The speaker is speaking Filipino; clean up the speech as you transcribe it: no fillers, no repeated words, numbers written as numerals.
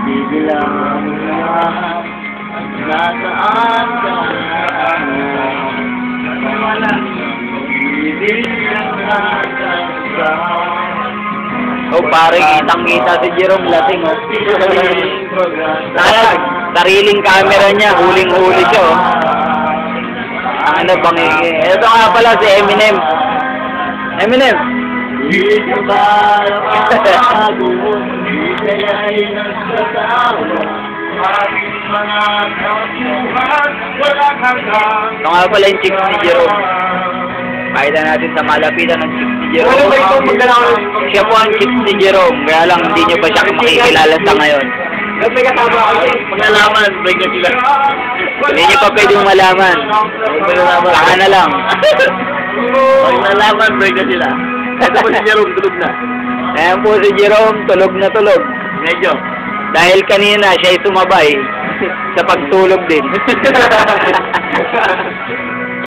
Bibilang nasaan ka Oh, pare, kitang-kita si Jerome lasing, oh. Sariling camera niya, huling-huli siya, oh. Ano bang ito nga pala si Eminem. Eminem. Dito ba ako, di kaya'y nagsasawa, aking mga kasuhan, walang hanggang. Ito nga pala yung chicks ni Jerome. Pakita natin sa malapitan ng chicks ni Jerome. Ano ba ito magdala ko? Siya po ang chicks ni Jerome, kaya lang hindi nyo pa siya makikilala sa ngayon. May kasama ako, pag-alaman, may sila. Hindi nyo pa pwedeng malaman. Saka na lang. Pag-alaman, break na sila. Ito po si Jerome, tulog na. Ayan po si Jerome, tulog na tulog. Medyo. Dahil kanina, siya ay sumabay sa pagtulog din.